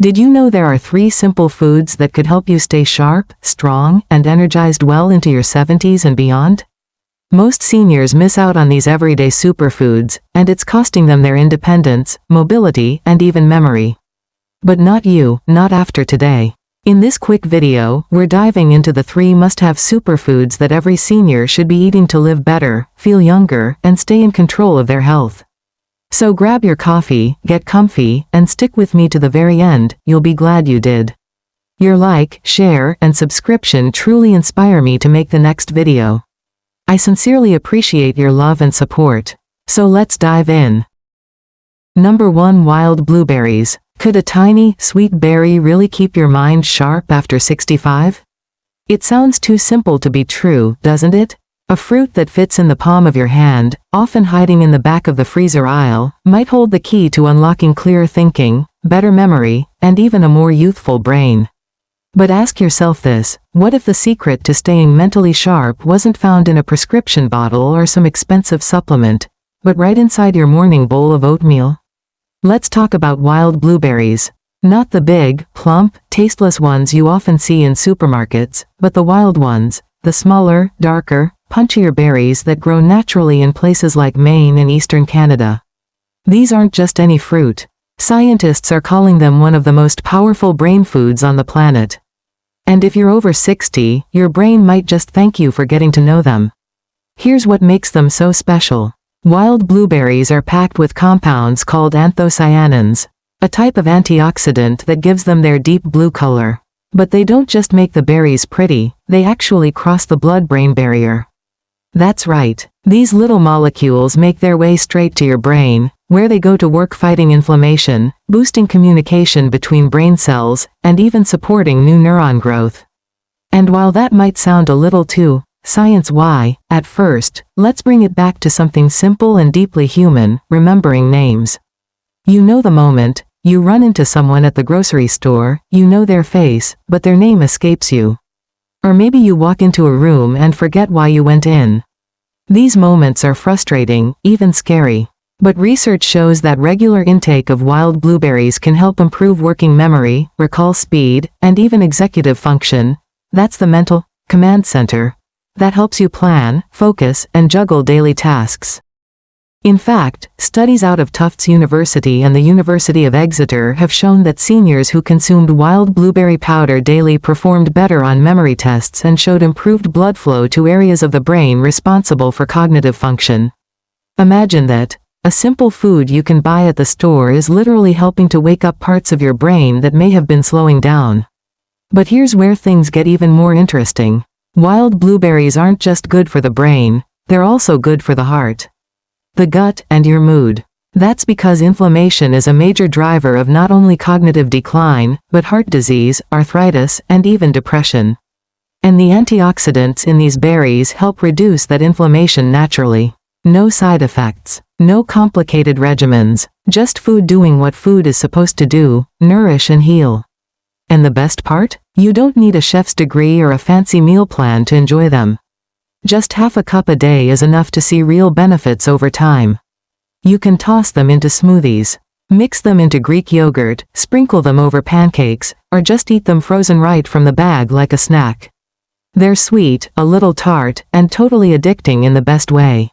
Did you know there are 3 simple foods that could help you stay sharp, strong, and energized well into your 70s and beyond? Most seniors miss out on these everyday superfoods, and it's costing them their independence, mobility, and even memory. But not you, not after today. In this quick video, we're diving into the 3 must-have superfoods that every senior should be eating to live better, feel younger, and stay in control of their health. So grab your coffee, get comfy, and stick with me to the very end. You'll be glad you did. Your like, share, and subscription truly inspire me to make the next video. I sincerely appreciate your love and support. So let's dive in. Number 1. Wild blueberries. Could a tiny, sweet berry really keep your mind sharp after 65? It sounds too simple to be true, doesn't it? A fruit that fits in the palm of your hand, often hiding in the back of the freezer aisle, might hold the key to unlocking clearer thinking, better memory, and even a more youthful brain. But ask yourself this: what if the secret to staying mentally sharp wasn't found in a prescription bottle or some expensive supplement, but right inside your morning bowl of oatmeal? Let's talk about wild blueberries. Not the big, plump, tasteless ones you often see in supermarkets, but the wild ones, the smaller, darker, punchier berries that grow naturally in places like Maine and eastern Canada. These aren't just any fruit. Scientists are calling them one of the most powerful brain foods on the planet. And if you're over 60, your brain might just thank you for getting to know them. Here's what makes them so special. Wild blueberries are packed with compounds called anthocyanins, a type of antioxidant that gives them their deep blue color. But they don't just make the berries pretty, they actually cross the blood-brain barrier. That's right. These little molecules make their way straight to your brain, where they go to work fighting inflammation, boosting communication between brain cells, and even supporting new neuron growth. And while that might sound a little too science-y at first, let's bring it back to something simple and deeply human: remembering names. You know the moment you run into someone at the grocery store, you know their face, but their name escapes you. Or maybe you walk into a room and forget why you went in. These moments are frustrating, even scary. But research shows that regular intake of wild blueberries can help improve working memory, recall speed, and even executive function. That's the mental command center that helps you plan, focus, and juggle daily tasks. In fact, studies out of Tufts University and the University of Exeter have shown that seniors who consumed wild blueberry powder daily performed better on memory tests and showed improved blood flow to areas of the brain responsible for cognitive function. Imagine that. A simple food you can buy at the store is literally helping to wake up parts of your brain that may have been slowing down. But here's where things get even more interesting. Wild blueberries aren't just good for the brain, they're also good for the heart, the gut, and your mood. That's because inflammation is a major driver of not only cognitive decline, but heart disease, arthritis, and even depression. And the antioxidants in these berries help reduce that inflammation naturally. No side effects, no complicated regimens, just food doing what food is supposed to do: nourish and heal. And the best part? You don't need a chef's degree or a fancy meal plan to enjoy them. Just half a cup a day is enough to see real benefits over time. You can toss them into smoothies, mix them into Greek yogurt, sprinkle them over pancakes, or just eat them frozen right from the bag like a snack. They're sweet, a little tart, and totally addicting in the best way.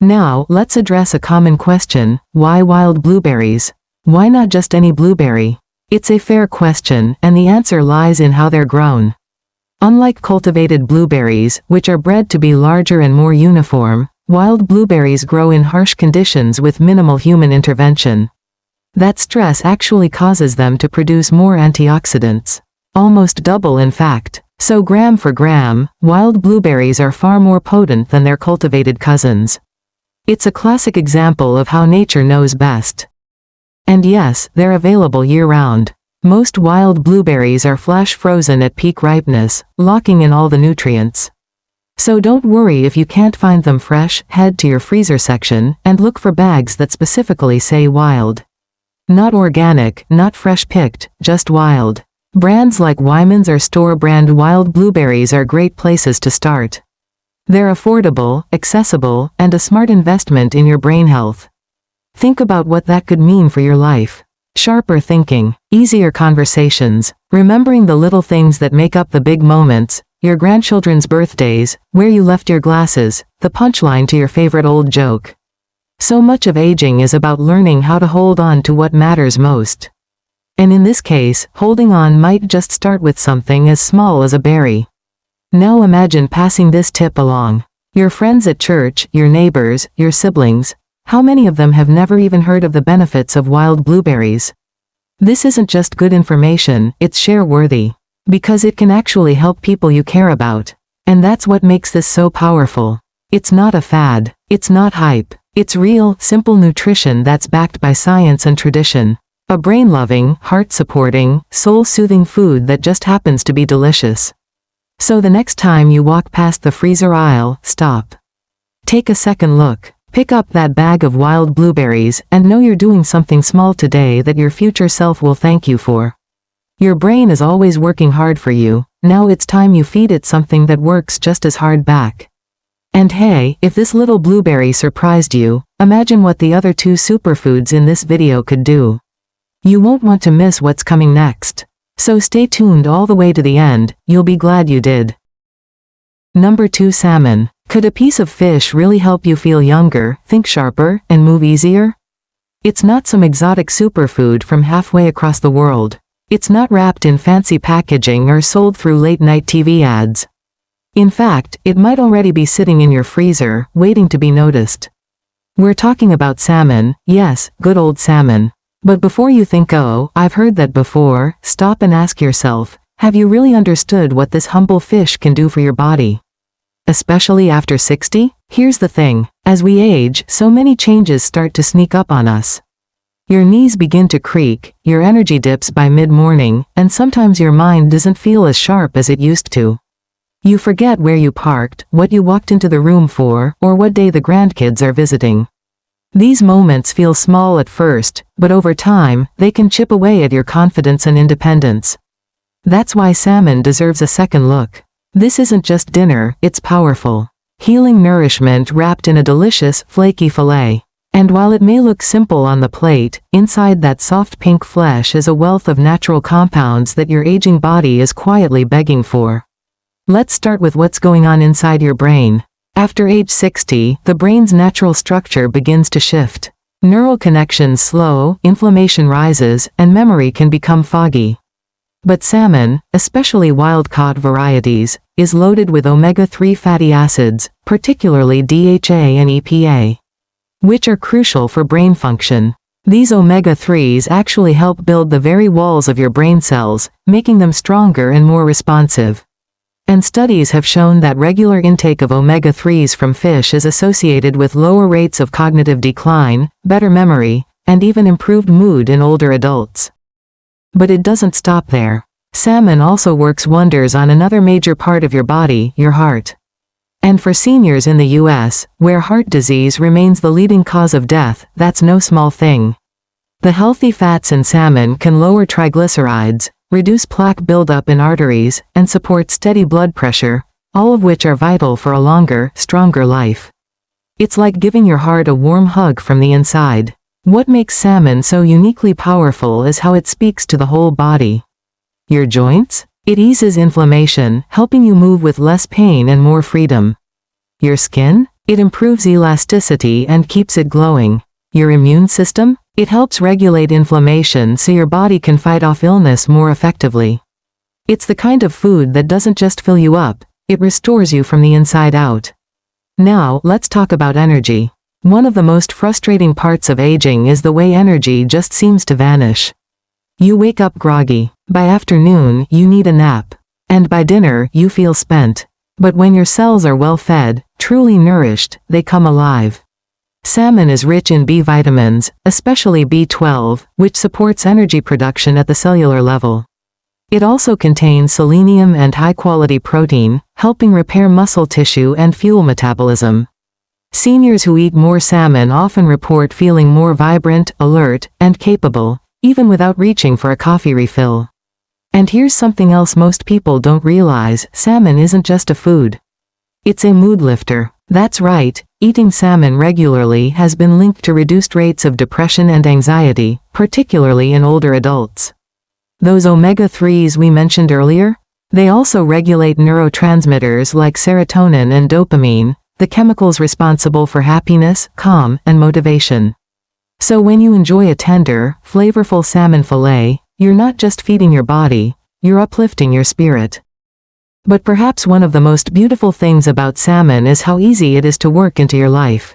Now, let's address a common question: why wild blueberries? Why not just any blueberry? It's a fair question, and the answer lies in how they're grown. Unlike cultivated blueberries, which are bred to be larger and more uniform, wild blueberries grow in harsh conditions with minimal human intervention. That stress actually causes them to produce more antioxidants. Almost double, in fact. So gram for gram, wild blueberries are far more potent than their cultivated cousins. It's a classic example of how nature knows best. And yes, they're available year-round. Most wild blueberries are flash frozen at peak ripeness, locking in all the nutrients. So don't worry if you can't find them fresh. Head to your freezer section and look for bags that specifically say wild. Not organic, not fresh picked, just wild. Brands like Wyman's or store-brand wild blueberries are great places to start. They're affordable, accessible, and a smart investment in your brain health. Think about what that could mean for your life. Sharper thinking, easier conversations, remembering the little things that make up the big moments, your grandchildren's birthdays, where you left your glasses, the punchline to your favorite old joke. So much of aging is about learning how to hold on to what matters most. And in this case, holding on might just start with something as small as a berry. Now imagine passing this tip along. Your friends at church, your neighbors, your siblings. How many of them have never even heard of the benefits of wild blueberries? This isn't just good information, it's share-worthy. Because it can actually help people you care about. And that's what makes this so powerful. It's not a fad. It's not hype. It's real, simple nutrition that's backed by science and tradition. A brain-loving, heart-supporting, soul-soothing food that just happens to be delicious. So the next time you walk past the freezer aisle, stop. Take a second look. Pick up that bag of wild blueberries and know you're doing something small today that your future self will thank you for. Your brain is always working hard for you, now it's time you feed it something that works just as hard back. And hey, if this little blueberry surprised you, imagine what the other 2 superfoods in this video could do. You won't want to miss what's coming next. So stay tuned all the way to the end, you'll be glad you did. Number 2. Salmon. Could a piece of fish really help you feel younger, think sharper, and move easier? It's not some exotic superfood from halfway across the world. It's not wrapped in fancy packaging or sold through late-night TV ads. In fact, it might already be sitting in your freezer, waiting to be noticed. We're talking about salmon, yes, good old salmon. But before you think, oh, I've heard that before, stop and ask yourself, have you really understood what this humble fish can do for your body? Especially after 60? Here's the thing, as we age, so many changes start to sneak up on us. Your knees begin to creak, your energy dips by mid-morning, and sometimes your mind doesn't feel as sharp as it used to. You forget where you parked, what you walked into the room for, or what day the grandkids are visiting. These moments feel small at first, but over time, they can chip away at your confidence and independence. That's why salmon deserves a second look. This isn't just dinner, it's powerful. Healing nourishment wrapped in a delicious, flaky fillet. And while it may look simple on the plate, inside that soft pink flesh is a wealth of natural compounds that your aging body is quietly begging for. Let's start with what's going on inside your brain. After age 60, the brain's natural structure begins to shift. Neural connections slow, inflammation rises, and memory can become foggy. But salmon, especially wild-caught varieties, is loaded with omega-3 fatty acids, particularly DHA and EPA, which are crucial for brain function. These omega-3s actually help build the very walls of your brain cells, making them stronger and more responsive. And studies have shown that regular intake of omega-3s from fish is associated with lower rates of cognitive decline, better memory, and even improved mood in older adults. But it doesn't stop there. Salmon also works wonders on another major part of your body, your heart. And for seniors in the US, where heart disease remains the leading cause of death, that's no small thing. The healthy fats in salmon can lower triglycerides, reduce plaque buildup in arteries, and support steady blood pressure, all of which are vital for a longer, stronger life. It's like giving your heart a warm hug from the inside. What makes salmon so uniquely powerful is how it speaks to the whole body. Your joints? It eases inflammation, helping you move with less pain and more freedom. Your skin? It improves elasticity and keeps it glowing. Your immune system? It helps regulate inflammation so your body can fight off illness more effectively. It's the kind of food that doesn't just fill you up, it restores you from the inside out. Now, let's talk about energy. One of the most frustrating parts of aging is the way energy just seems to vanish. You wake up groggy. By afternoon, you need a nap. And by dinner, you feel spent. But when your cells are well fed, truly nourished, they come alive. Salmon is rich in B vitamins, especially B12, which supports energy production at the cellular level. It also contains selenium and high-quality protein, helping repair muscle tissue and fuel metabolism. Seniors who eat more salmon often report feeling more vibrant, alert, and capable, even without reaching for a coffee refill. And here's something else most people don't realize: salmon isn't just a food. It's a mood lifter. That's right, eating salmon regularly has been linked to reduced rates of depression and anxiety, particularly in older adults. Those omega-3s we mentioned earlier? They also regulate neurotransmitters like serotonin and dopamine, the chemicals responsible for happiness, calm, and motivation. So when you enjoy a tender, flavorful salmon fillet, you're not just feeding your body, you're uplifting your spirit. But perhaps one of the most beautiful things about salmon is how easy it is to work into your life.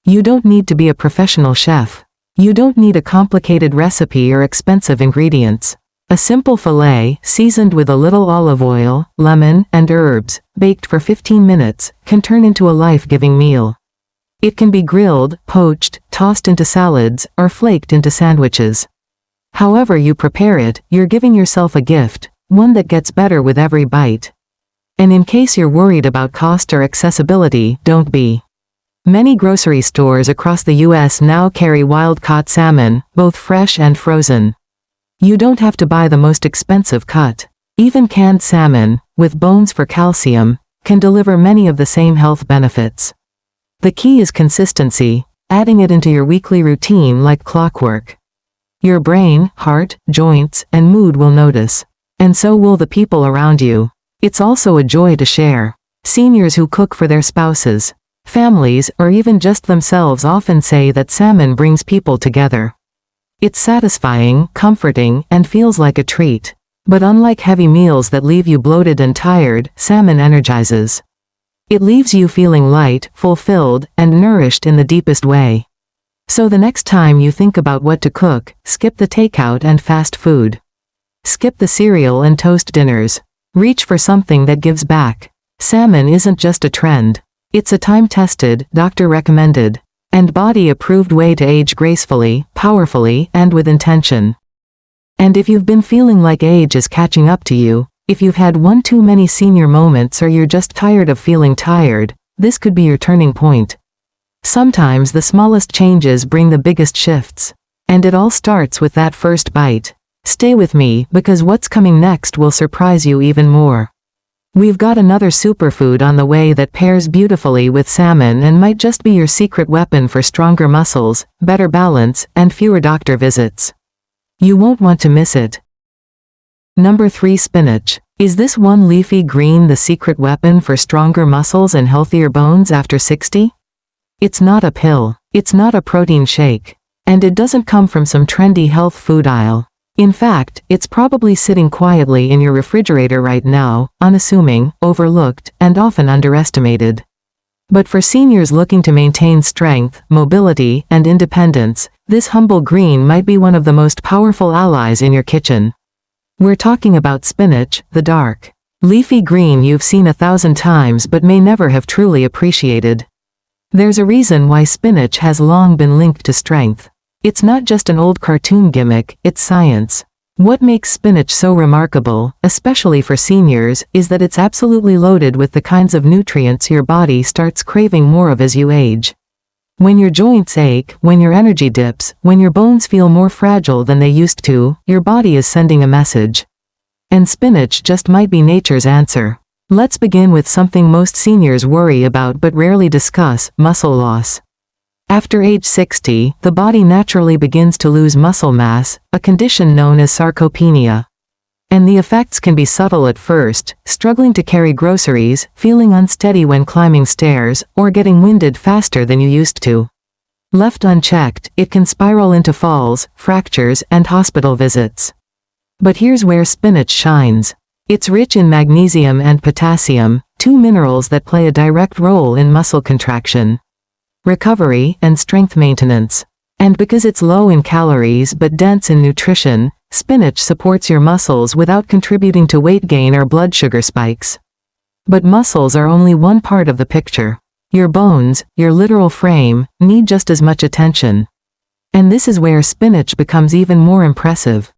You don't need to be a professional chef. You don't need a complicated recipe or expensive ingredients. A simple fillet, seasoned with a little olive oil, lemon, and herbs, baked for 15 minutes, can turn into a life-giving meal. It can be grilled, poached, tossed into salads, or flaked into sandwiches. However you prepare it, you're giving yourself a gift, one that gets better with every bite. And in case you're worried about cost or accessibility, don't be. Many grocery stores across the US now carry wild-caught salmon, both fresh and frozen. You don't have to buy the most expensive cut. Even canned salmon, with bones for calcium, can deliver many of the same health benefits. The key is consistency, adding it into your weekly routine like clockwork. Your brain, heart, joints, and mood will notice. And so will the people around you. It's also a joy to share. Seniors who cook for their spouses, families, or even just themselves often say that salmon brings people together. It's satisfying, comforting, and feels like a treat. But unlike heavy meals that leave you bloated and tired, salmon energizes. It leaves you feeling light, fulfilled, and nourished in the deepest way. So the next time you think about what to cook, skip the takeout and fast food. Skip the cereal and toast dinners. Reach for something that gives back. Salmon isn't just a trend. It's a time-tested, doctor-recommended, and body-approved way to age gracefully, powerfully, and with intention. And if you've been feeling like age is catching up to you, if you've had one too many senior moments or you're just tired of feeling tired, this could be your turning point. Sometimes the smallest changes bring the biggest shifts. And it all starts with that first bite. Stay with me, because what's coming next will surprise you even more. We've got another superfood on the way that pairs beautifully with salmon and might just be your secret weapon for stronger muscles, better balance, and fewer doctor visits. You won't want to miss it. Number 3. Spinach. Is this one leafy green the secret weapon for stronger muscles and healthier bones after 60? It's not a pill. It's not a protein shake. And it doesn't come from some trendy health food aisle. In fact, it's probably sitting quietly in your refrigerator right now, unassuming, overlooked, and often underestimated. But for seniors looking to maintain strength, mobility, and independence, this humble green might be one of the most powerful allies in your kitchen. We're talking about spinach, the dark, leafy green you've seen 1,000 times but may never have truly appreciated. There's a reason why spinach has long been linked to strength. It's not just an old cartoon gimmick, it's science. What makes spinach so remarkable, especially for seniors, is that it's absolutely loaded with the kinds of nutrients your body starts craving more of as you age. When your joints ache, when your energy dips, when your bones feel more fragile than they used to, your body is sending a message. And spinach just might be nature's answer. Let's begin with something most seniors worry about but rarely discuss: muscle loss. After age 60, the body naturally begins to lose muscle mass, a condition known as sarcopenia. And the effects can be subtle at first: struggling to carry groceries, feeling unsteady when climbing stairs, or getting winded faster than you used to. Left unchecked, it can spiral into falls, fractures, and hospital visits. But here's where spinach shines. It's rich in magnesium and potassium, two minerals that play a direct role in muscle contraction, recovery, and strength maintenance. And because it's low in calories but dense in nutrition, spinach supports your muscles without contributing to weight gain or blood sugar spikes. But muscles are only one part of the picture. Your bones, your literal frame, need just as much attention. And this is where spinach becomes even more impressive.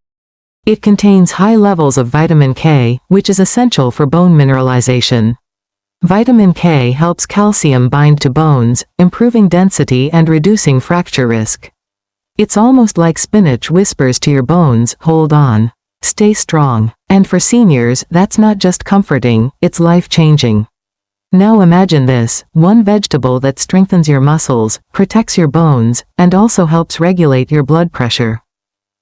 It contains high levels of vitamin K, which is essential for bone mineralization. Vitamin K helps calcium bind to bones, improving density and reducing fracture risk. It's almost like spinach whispers to your bones, hold on. Stay strong. And for seniors, that's not just comforting, it's life-changing. Now imagine this, one vegetable that strengthens your muscles, protects your bones, and also helps regulate your blood pressure.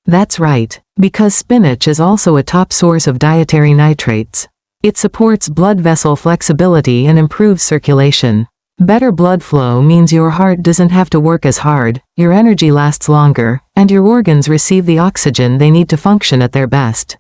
That's right, because spinach is also a top source of dietary nitrates. It supports blood vessel flexibility and improves circulation. Better blood flow means your heart doesn't have to work as hard, your energy lasts longer, and your organs receive the oxygen they need to function at their best.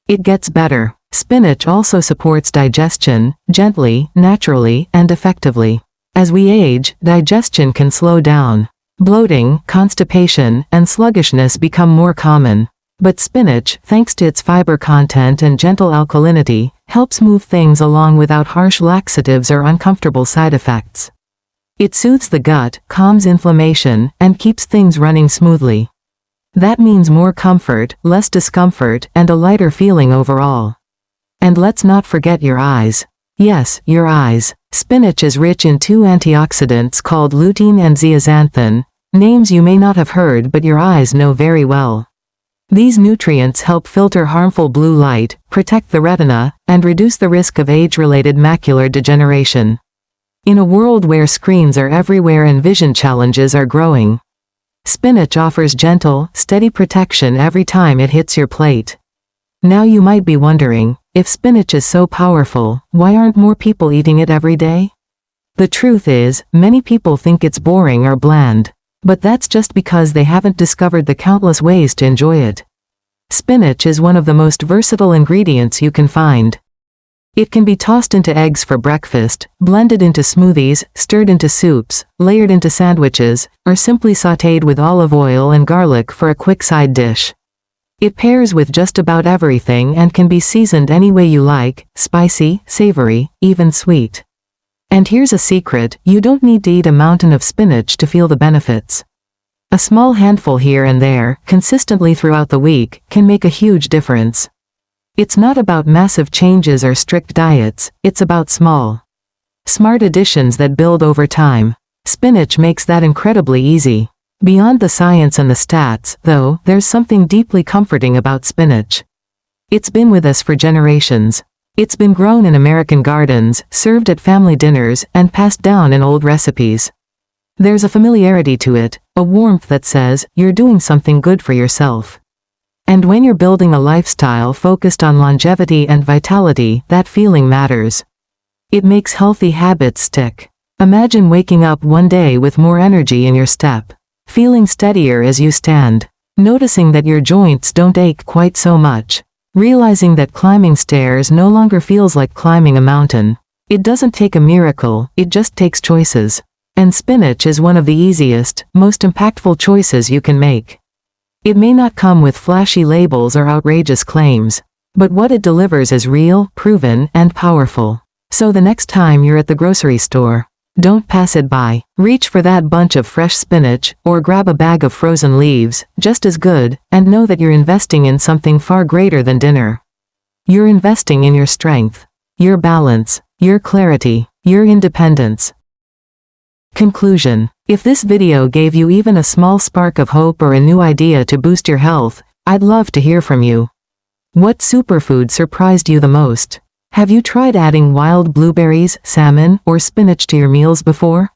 It gets better. Spinach also supports digestion, gently, naturally, and effectively. As we age, digestion can slow down. Bloating, constipation, and sluggishness become more common. But spinach, thanks to its fiber content and gentle alkalinity, helps move things along without harsh laxatives or uncomfortable side effects. It soothes the gut, calms inflammation, and keeps things running smoothly. That means more comfort, less discomfort, and a lighter feeling overall. And let's not forget your eyes. Yes, your eyes. Spinach is rich in two antioxidants called lutein and zeaxanthin, names you may not have heard but your eyes know very well. These nutrients help filter harmful blue light, protect the retina, and reduce the risk of age-related macular degeneration. In a world where screens are everywhere and vision challenges are growing, spinach offers gentle, steady protection every time it hits your plate. Now you might be wondering, if spinach is so powerful, why aren't more people eating it every day? The truth is, many people think it's boring or bland. But that's just because they haven't discovered the countless ways to enjoy it. Spinach is one of the most versatile ingredients you can find. It can be tossed into eggs for breakfast, blended into smoothies, stirred into soups, layered into sandwiches, or simply sautéed with olive oil and garlic for a quick side dish. It pairs with just about everything and can be seasoned any way you like, spicy, savory, even sweet. And here's a secret, you don't need to eat a mountain of spinach to feel the benefits. A small handful here and there, consistently throughout the week, can make a huge difference. It's not about massive changes or strict diets, it's about small, smart additions that build over time. Spinach makes that incredibly easy. Beyond the science and the stats, though, there's something deeply comforting about spinach. It's been with us for generations. It's been grown in American gardens, served at family dinners, and passed down in old recipes. There's a familiarity to it, a warmth that says, you're doing something good for yourself. And when you're building a lifestyle focused on longevity and vitality, that feeling matters. It makes healthy habits stick. Imagine waking up one day with more energy in your step, feeling steadier as you stand, noticing that your joints don't ache quite so much. Realizing that climbing stairs no longer feels like climbing a mountain. It doesn't take a miracle, it just takes choices. And spinach is one of the easiest, most impactful choices you can make. It may not come with flashy labels or outrageous claims, but what it delivers is real, proven, and powerful. So the next time you're at the grocery store, don't pass it by. Reach for that bunch of fresh spinach, or grab a bag of frozen leaves, just as good, and know that you're investing in something far greater than dinner. You're investing in your strength, your balance, your clarity, your independence. Conclusion. If this video gave you even a small spark of hope or a new idea to boost your health, I'd love to hear from you. What superfood surprised you the most? Have you tried adding wild blueberries, salmon, or spinach to your meals before?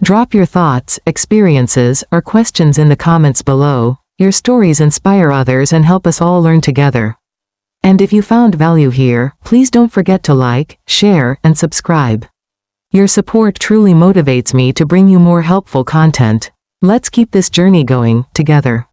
Drop your thoughts, experiences, or questions in the comments below. Your stories inspire others and help us all learn together. And if you found value here, please don't forget to like, share, and subscribe. Your support truly motivates me to bring you more helpful content. Let's keep this journey going, together.